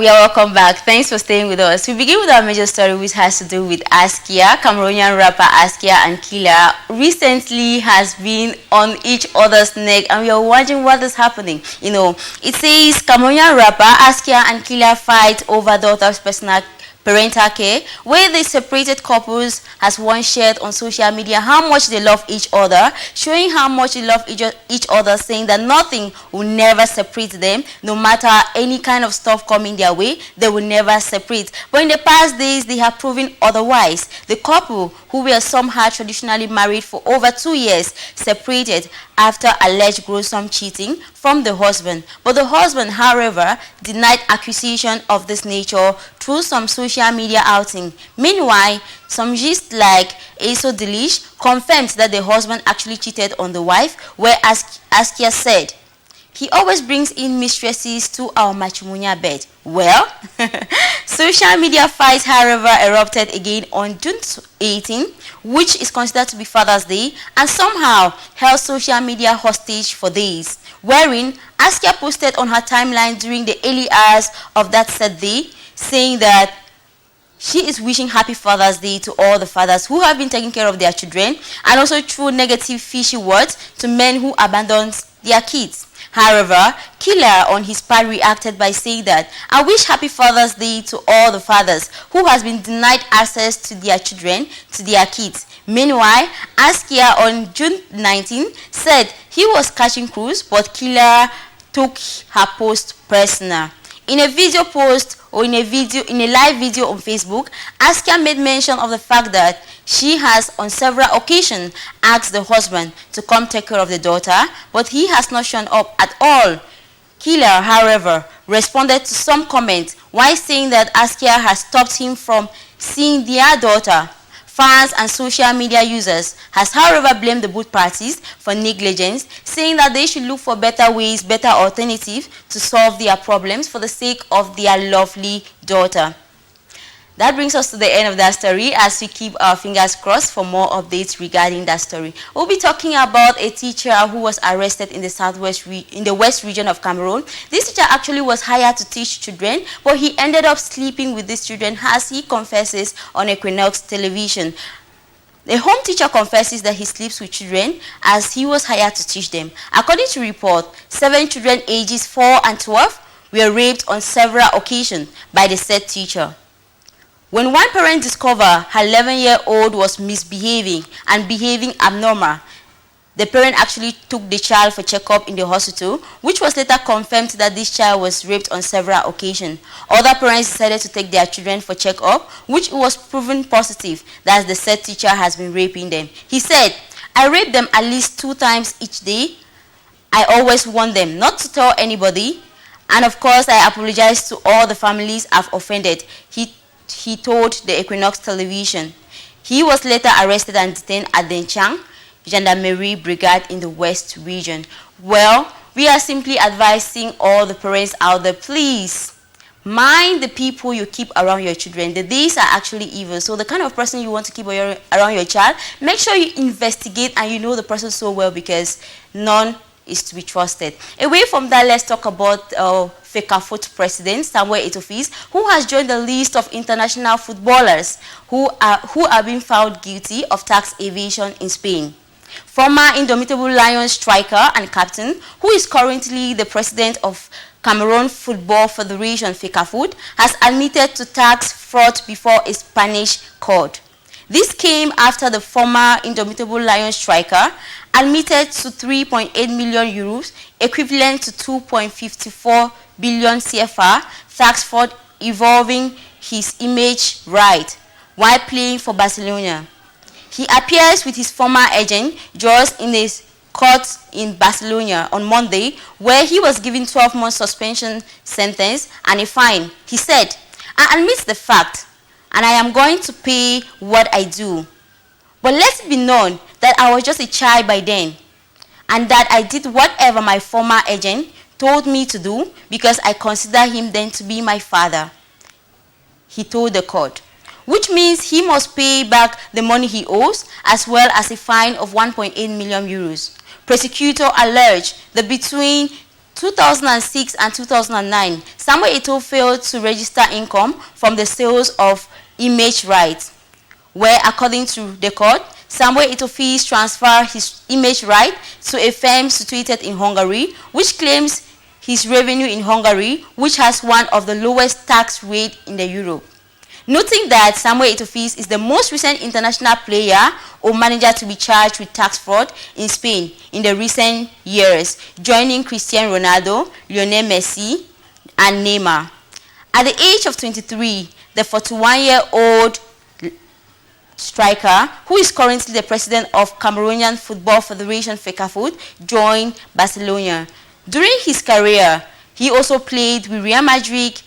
We are welcome back. Thanks for staying with us. We begin with our major story, which has to do with Askia. Cameroonian rapper Askia and Killer recently has been on each other's neck, and we are wondering what is happening. You know, it says Cameroonian rapper Askia and Killer fight over daughter's parental care, where the separated couples has once shared on social media how much they love each other, showing how much they love each other, saying that nothing will never separate them, no matter any kind of stuff coming their way, they will never separate. But in the past days, they have proven otherwise. The couple, who were somehow traditionally married for over 2 years, separated after alleged gruesome cheating from the husband. But the husband, however, denied accusation of this nature through some social media outing. Meanwhile, some gist like Eto'o confirmed that the husband actually cheated on the wife, where Askia said, "He always brings in mistresses to our matrimonial bed." Well, social media fights, however, erupted again on June 18, which is considered to be Father's Day, and somehow held social media hostage for days, wherein Askia posted on her timeline during the early hours of that said day, saying that she is wishing happy Father's Day to all the fathers who have been taking care of their children, and also threw negative fishy words to men who abandoned their kids. However, Killer on his part reacted by saying that, "I wish happy Father's Day to all the fathers who has been denied access to their children, to their kids." Meanwhile, Askia on June 19 said he was catching cruise, but Killer took her post personal. In a video post or in a live video on Facebook, Askia made mention of the fact that she has on several occasions asked the husband to come take care of the daughter, but he has not shown up at all. Killer, however, responded to some comments while saying that Askia has stopped him from seeing their daughter. Fans and social media users has, however, blamed the both parties for negligence, saying that they should look for better ways, better alternatives to solve their problems for the sake of their lovely daughter. That brings us to the end of that story, as we keep our fingers crossed for more updates regarding that story. We'll be talking about a teacher who was arrested in the west region of Cameroon. This teacher actually was hired to teach children, but he ended up sleeping with these children, as he confesses on Equinox television. The home teacher confesses that he sleeps with children as he was hired to teach them. According to report, 7 children ages 4 and 12 were raped on several occasions by the said teacher. When one parent discovered her 11-year-old was misbehaving and behaving abnormal, the parent actually took the child for checkup in the hospital, which was later confirmed that this child was raped on several occasions. Other parents decided to take their children for checkup, which was proven positive that the said teacher has been raping them. He said, "I rape them at least 2 times each day. I always warn them not to tell anybody. And of course, I apologize to all the families I've offended," he told the Equinox television. He was later arrested and detained at the Nchang Gendarmerie Brigade in the West region. Well, we are simply advising all the parents out there, please mind the people you keep around your children. The days are actually evil, so the kind of person you want to keep around your child, make sure you investigate and you know the person so well, because none is to be trusted. Away from that, let's talk about FECAFOOT president Samuel Eto'o, who has joined the list of international footballers who are being found guilty of tax evasion in Spain. Former Indomitable Lions striker and captain, who is currently the president of Cameroon Football Federation FECAFOOT, has admitted to tax fraud before a Spanish court. This came after the former Indomitable Lions striker admitted to 3.8 million euros, equivalent to 2.54 billion CFR, tax fraud involving his image right while playing for Barcelona. He appears with his former agent, George, in a court in Barcelona on Monday, where he was given 12-month suspension sentence and a fine. He said, "I admit the fact, and I am going to pay what I do. But let it be known that I was just a child by then, and that I did whatever my former agent told me to do because I consider him then to be my father," he told the court, which means he must pay back the money he owes, as well as a fine of 1.8 million euros. Prosecutor alleged that between 2006 and 2009, Samuel Eto'o failed to register income from the sales of image rights, where, according to the court, Samuel Eto'o transferred his image right to a firm situated in Hungary, which claims his revenue in Hungary, which has one of the lowest tax rates in the Europe. Noting that Samuel Eto'o is the most recent international player or manager to be charged with tax fraud in Spain in the recent years, joining Cristiano Ronaldo, Lionel Messi, and Neymar. At the age of 23, the 41-year-old striker, who is currently the president of Cameroonian Football Federation FECAFOOT, joined Barcelona. During his career, he also played with Real Madrid,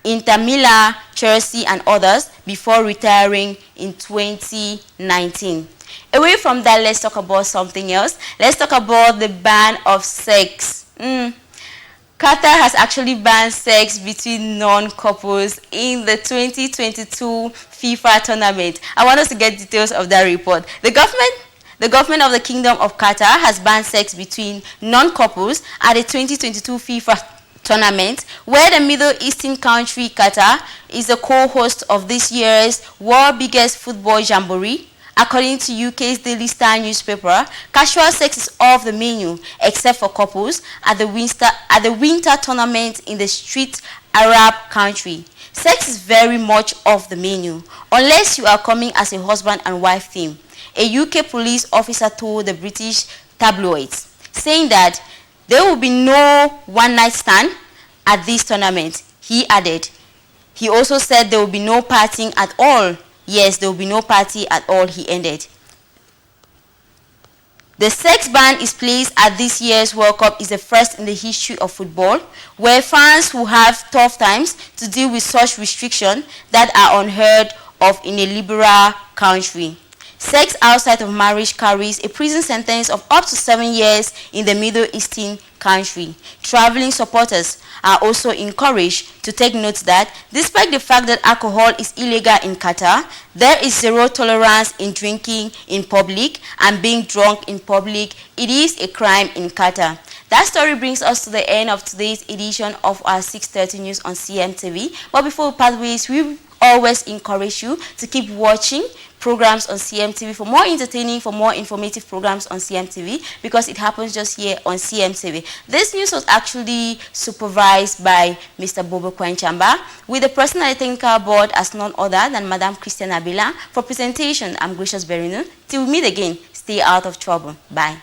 Inter Milan, Chelsea, and others before retiring in 2019. Away from that, let's talk about something else. Let's talk about the ban of sex. Qatar has actually banned sex between non-couples in the 2022 FIFA tournament. I want us to get details of that report. The government of the Kingdom of Qatar has banned sex between non-couples at the 2022 FIFA tournament, where the Middle Eastern country Qatar is the co-host of this year's world biggest football jamboree. According to UK's Daily Star newspaper, casual sex is off the menu except for couples at the winter tournament in the street Arab country. Sex is very much off the menu unless you are coming as a husband and wife team, a UK police officer told the British tabloids, saying that there will be no one-night stand at this tournament, he added. He also said there will be no partying at all. Yes, there will be no party at all, he ended. The sex ban is placed at this year's World Cup is the first in the history of football, where fans who have tough times to deal with such restrictions that are unheard of in a liberal country. Sex outside of marriage carries a prison sentence of up to 7 years in the Middle Eastern country. Traveling supporters are also encouraged to take note that despite the fact that alcohol is illegal in Qatar, there is zero tolerance in drinking in public and being drunk in public. It is a crime in Qatar. That story brings us to the end of today's edition of our 6:30 news on CMTV. But before we part ways, we always encourage you to keep watching programs on CMTV for more entertaining, for more informative programs on CMTV, because it happens just here on CMTV. This news was actually supervised by Mr. Bobo Kwanchamba, with the person at the technical board as none other than Madam Christiana Abila. For presentation, I'm Gracious Berinyu. Till we meet again, stay out of trouble. Bye.